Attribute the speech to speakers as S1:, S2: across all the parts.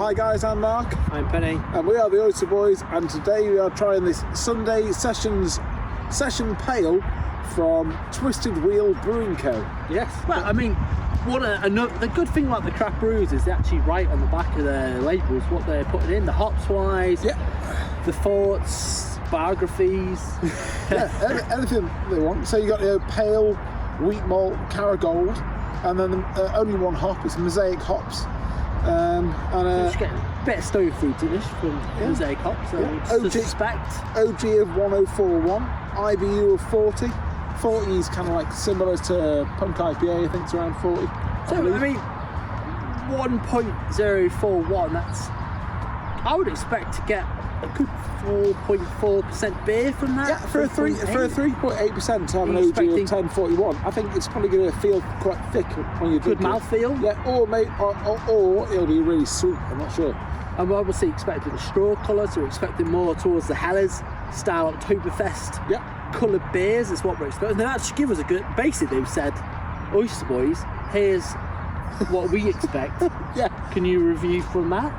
S1: Hi guys, I'm Mark.
S2: I'm Penny.
S1: And we are the Oyster Boys, and today we are trying this Sunday Session Pale from Twisted Wheel Brew Co.
S2: Yes. Well, I mean, the good thing about the craft brews is they actually write on the back of their labels what they're putting in, the hops wise, the thoughts, biographies.
S1: Yeah, anything they want. So you got the pale, wheat malt, Cara Gold, and then only one hop. It's Mosaic hops.
S2: So just get a bit of stove fruit to this from Mosaic hops. So suspect.
S1: OG of 1041, IBU of 40. 40 is kind of like similar to Punk IPA. I think it's around 40.
S2: So I mean, 1.041. That's, I would expect to get a good 4.4% beer from that.
S1: Yeah, for a 3.8% to have an OG of 1041, I think it's probably going to feel quite thick when you drink
S2: good mouthfeel.
S1: Yeah, or it'll be really sweet. I'm not sure.
S2: I'm obviously expecting a straw colour, so we're expecting more towards the Helles style Oktoberfest coloured beers. Is what we're expecting. They actually give us a good. Basically, they've said, Oyster Boys, here's what we expect. Can you review from that?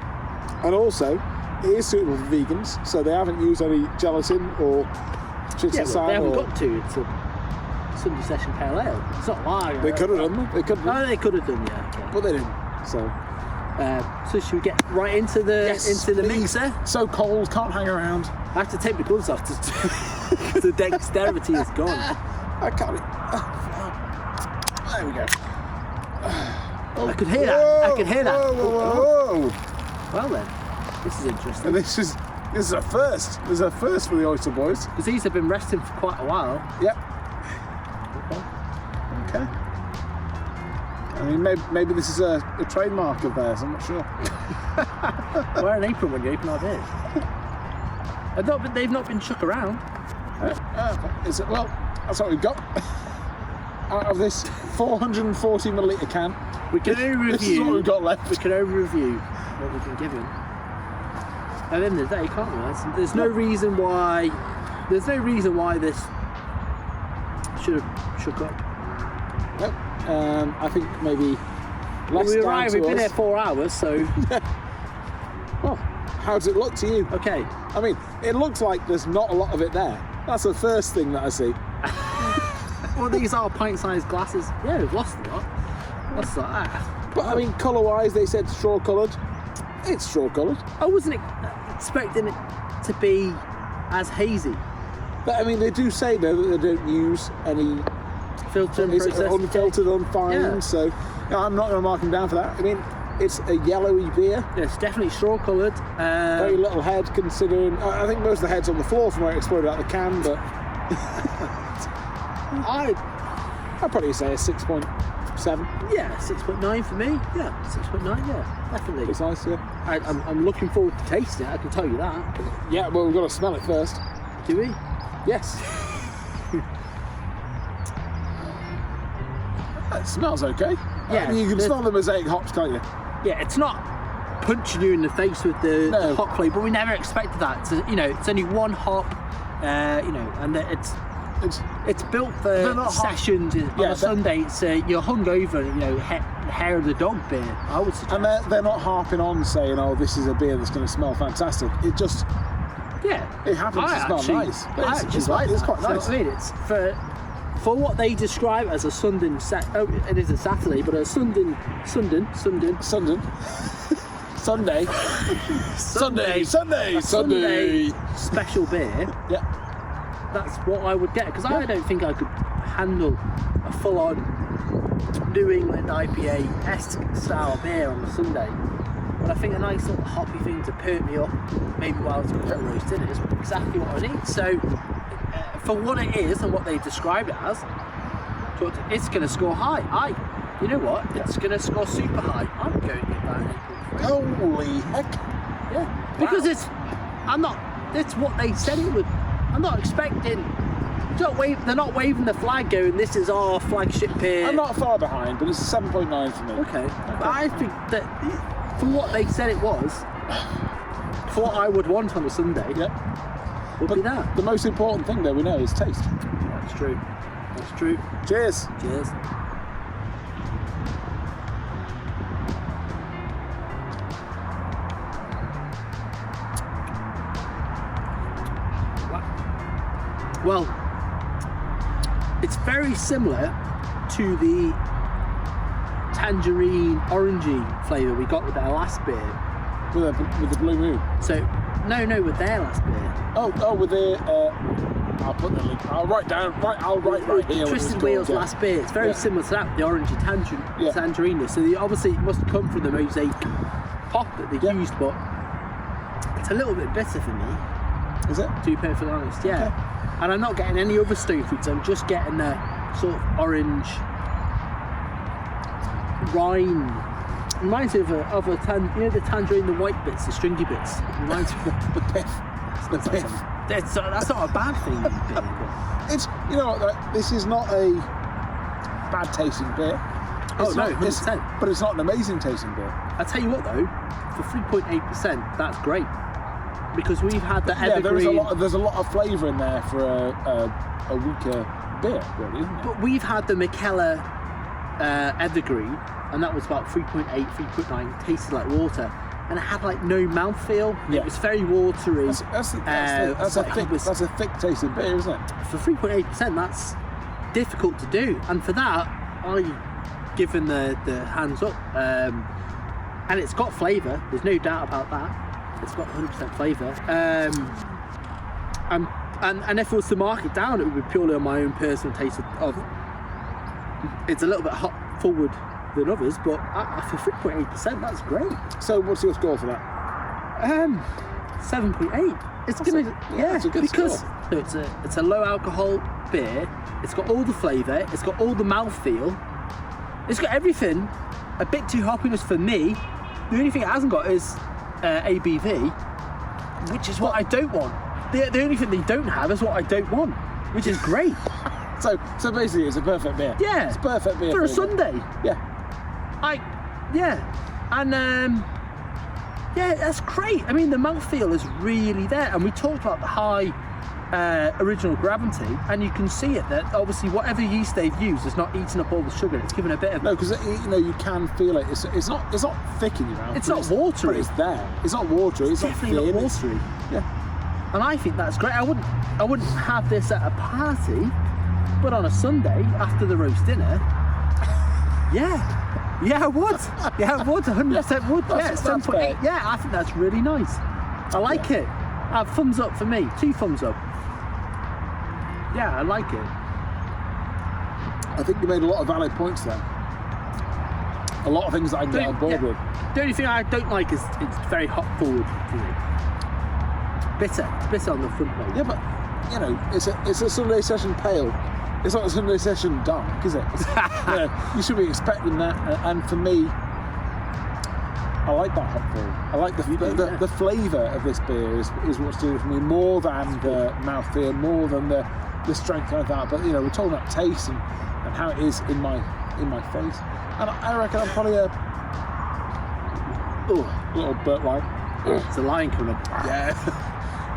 S1: And also, it is suitable for vegans, so they haven't used any gelatin or
S2: tryptophan. They haven't got to. It's a Sunday Session Pale Ale. It's not lager.
S1: They could have done. They could have done.
S2: Okay.
S1: But they didn't. So
S2: should we get right into the mixer?
S1: So cold, can't hang around.
S2: I have to take my gloves off to the dexterity is gone.
S1: I can't. There we go.
S2: I could hear that. I could hear that.
S1: Whoa.
S2: Well then. This is interesting.
S1: And this is a first. This is a first for the Oyster Boys.
S2: Because these have been resting for quite a while.
S1: Yep. Okay. I mean, maybe this is a trademark of theirs. I'm not sure.
S2: Wear an apron when you open our beers. They've not been shook around.
S1: Is it? Well, that's what we've got. Out of this 440 millilitre can,
S2: we can only review.
S1: This is what we've got left.
S2: We can only review what we can give him. At the end of the day, can't we? There's no reason why. There's no reason why this should have shook up.
S1: Nope. I think maybe less.
S2: Well, we arrived. We've been here 4 hours, so.
S1: Well, how does it look to you?
S2: Okay.
S1: I mean, it looks like there's not a lot of it there. That's the first thing that I see.
S2: Well, these are pint-sized glasses. Yeah, we've lost a lot. What's that?
S1: But I mean, colour-wise, they said straw-coloured. It's straw-coloured.
S2: I wasn't expecting it to be as hazy.
S1: But I mean, they do say though that they don't use any
S2: filtering process.
S1: Unfiltered, unfined.
S2: Yeah.
S1: So I'm not going to mark them down for that. I mean, it's a yellowy beer.
S2: Yeah, it's definitely straw-coloured.
S1: Very little head, considering. I think most of the head's on the floor from where it exploded out the can, but I'd probably say a 6.7.
S2: Yeah, 6.9 for me. Yeah, 6.9. Yeah, definitely.
S1: It's nice. Yeah.
S2: I'm looking forward to tasting it. I can tell you that.
S1: Yeah, well, we've got to smell it first.
S2: Do we?
S1: Yes. It smells okay.
S2: Yeah,
S1: I mean, you can smell the Mosaic hops, can't you?
S2: Yeah, it's not punching you in the face with the hop flavour, but we never expected that. So, it's only one hop, and it's built for sessions on a Sunday. It's you're hungover, hair of the dog beer, I would suggest.
S1: And they're not harping on saying, "Oh, this is a beer that's going to smell fantastic." It just it happens to smell nice. It's quite nice.
S2: I mean, it's for what they describe as a Sunday it is a Saturday, but a Sunday Sunday special beer.
S1: Yeah.
S2: That's what I would get, because I don't think I could handle a full-on New England IPA-esque style beer on a Sunday. But I think a nice little hoppy thing to perk me up, maybe while it's got roasted, is exactly what I need. So, for what it is and what they describe it as, it's going to score high. You know what? It's going to score super high. I'm going to get that an 8.3.
S1: Holy heck!
S2: Yeah, because it's what they said it would. I'm not expecting. They're not waving the flag going, this is our flagship beer.
S1: I'm not far behind, but it's a 7.9 for me.
S2: Okay. But I think that for what they said it was, for what I would want on a Sunday, would be that.
S1: The most important thing that we know is taste.
S2: That's true. That's true.
S1: Cheers.
S2: Cheers. Well, it's very similar to the tangerine orangey flavour we got with our last beer.
S1: With the Blue Moon.
S2: So, no, with their last beer.
S1: Oh, with the. I'll put the link. I'll write right here.
S2: Twisted Wheel's last beer. It's very similar to that, the orangey tangerine. So obviously it must come from the Mosaic hop that they used, but it's a little bit bitter for me.
S1: Is it?
S2: To be perfectly honest, yeah.
S1: Okay.
S2: And I'm not getting any other stone fruits. I'm just getting the sort of orange rind. Reminds me of a the tangerine, the white bits, the stringy bits. Reminds me of
S1: the piff.
S2: That's not a bad thing.
S1: It's, you know what, this is not a bad tasting beer. It's
S2: no,
S1: not,
S2: 100%.
S1: But it's not an amazing tasting beer.
S2: I'll tell you what though, for 3.8%, that's great. Because we've had the evergreen.
S1: There's a lot of flavour in there for a weaker beer, really, isn't it?
S2: But we've had the McKellar evergreen, and that was about 3.8, 3.9. It tasted like water, and it had like no mouthfeel. Yeah. It was very watery.
S1: That's a thick tasting beer, isn't it?
S2: For 3.8%, that's difficult to do, and for that, I given the hands up. And it's got flavour. There's no doubt about that. It's got 100% flavour. And if it was to mark it down, it would be purely on my own personal taste of. It's a little bit hot forward than others, but for 3.8%, that's great.
S1: So what's your score for that?
S2: 7.8. It's gonna
S1: that's a good
S2: because
S1: score.
S2: it's a low alcohol beer. It's got all the flavour. It's got all the mouthfeel. It's got everything. A bit too hoppiness for me. The only thing it hasn't got is ABV, which is what I don't want. The only thing they don't have is what I don't want, which is great.
S1: So basically, it's a perfect beer.
S2: Yeah,
S1: it's perfect beer
S2: for a Sunday.
S1: Yeah,
S2: that's great. I mean, the mouthfeel is really there, and we talked about the high original gravity, and you can see it that obviously whatever yeast they've used is not eating up all the sugar. It's given a bit of
S1: because you can feel it. It's not thick in your mouth.
S2: It's not watery.
S1: But it's there. It's not watery. It's
S2: definitely not watery.
S1: Yeah,
S2: and I think that's great. I wouldn't have this at a party, but on a Sunday after the roast dinner, I would. Yeah, I would. 100% would. Yeah, 7.8. Yeah, I think that's really nice. I like it. Thumbs up for me. 2 thumbs up. Yeah, I like it.
S1: I think you made a lot of valid points there. A lot of things that I can get on board with.
S2: The only thing I don't like is it's very hop forward for me. Bitter. It's bitter on the front leg.
S1: Yeah, but it's a Sunday session pale. It's not a Sunday session dark, is it? You should be expecting that. And for me, I like that hop forward. I like the flavour of this beer is what's doing it for me more than the mouthfeel, more than the strength like that. But we're talking about taste and how it is in my face. And I reckon I'm probably a little Burt line.
S2: It's a line coming up.
S1: Yeah.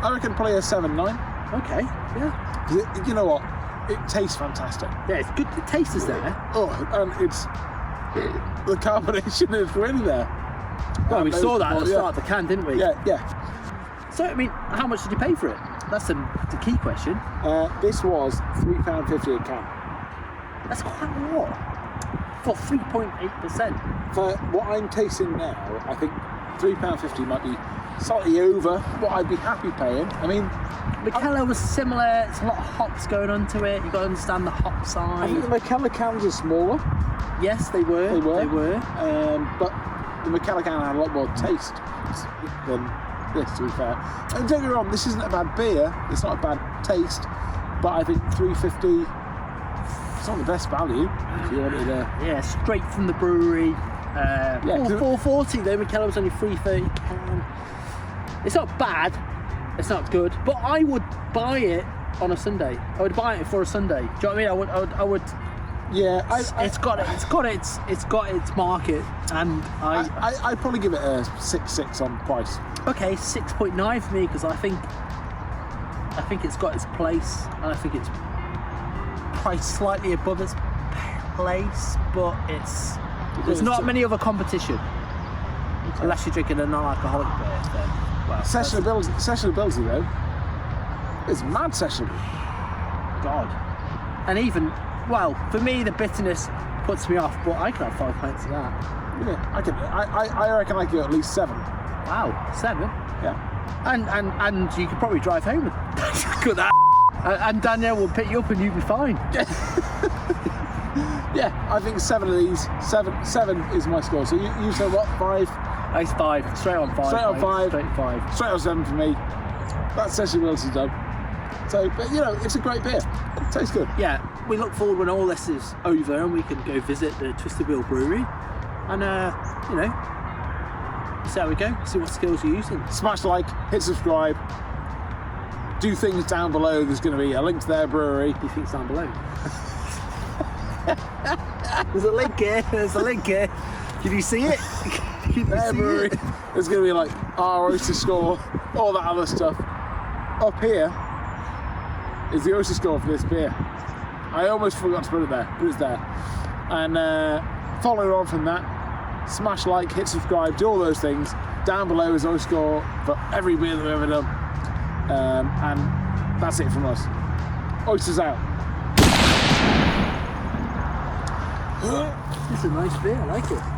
S1: I reckon probably a 7.9.
S2: Okay. Yeah.
S1: You know what? It tastes fantastic.
S2: Yeah, it's good. The taste is there.
S1: And it's the carbonation is really there.
S2: Well, we saw that at the start of the can, didn't we?
S1: Yeah.
S2: So, I mean, how much did you pay for it? That's the key question.
S1: This was £3.50 a can.
S2: That's quite a lot for 3.8%.
S1: For what I'm tasting now, I think £3.50 might be slightly over what I'd be happy paying. I mean,
S2: McKellar was similar. It's a lot of hops going onto it. You've got to understand the hop side.
S1: I think the McKellar cans are smaller.
S2: Yes, they were. They were.
S1: But the McKellar can had a lot more taste than this, to be fair. And don't get me wrong, this isn't a bad beer. It's not a bad taste. But I think $3.50, it's not the best value if you wanted a...
S2: Yeah, straight from the brewery. $4.40 though. McKellar was only $3.30 can. It's not bad. It's not good. But I would buy it on a Sunday. I would buy it for a Sunday. Do you know what I mean? I would.
S1: Yeah,
S2: it's got its market, and
S1: I'd probably give it a 6.6 on price.
S2: Okay, 6.9 for me because I think it's got its place, and I think it's priced slightly above its place, but there's not many other competition unless you're drinking a non-alcoholic beer. Then, well,
S1: sessionability though, it's mad sessionable.
S2: God. And even, well, for me, the bitterness puts me off, but I could have 5 pints of that.
S1: Yeah, I reckon I could at least 7.
S2: Wow, 7?
S1: Yeah.
S2: And you could probably drive home with that. And Danielle will pick you up and you'll be fine.
S1: Yeah, I think 7 of these. Seven is my score. So you said what? 5?
S2: It's 5. Straight on 5.
S1: Straight on 5.
S2: Straight 5.
S1: Straight on 7 for me. That sessionability done. So, but you know, it's a great beer. It tastes good.
S2: Yeah, we look forward when all this is over and we can go visit the Twisted Wheel Brewery and, you know, see how we go, see what skills you're using.
S1: Smash like, hit subscribe, do things down below. There's going to be a link to their brewery.
S2: Do you think it's down below? There's a link here. There's a link here. Can you see it?
S1: Their brewery. There's going to be like our Oyster Score, all that other stuff. Up here is the Oyster Score for this beer. I almost forgot to put it there, but it's there. And following on from that, smash like, hit subscribe, do all those things. Down below is Oyster Score for every beer that we've ever done. And that's it from us. Oysters out.
S2: It's a nice beer, I like it.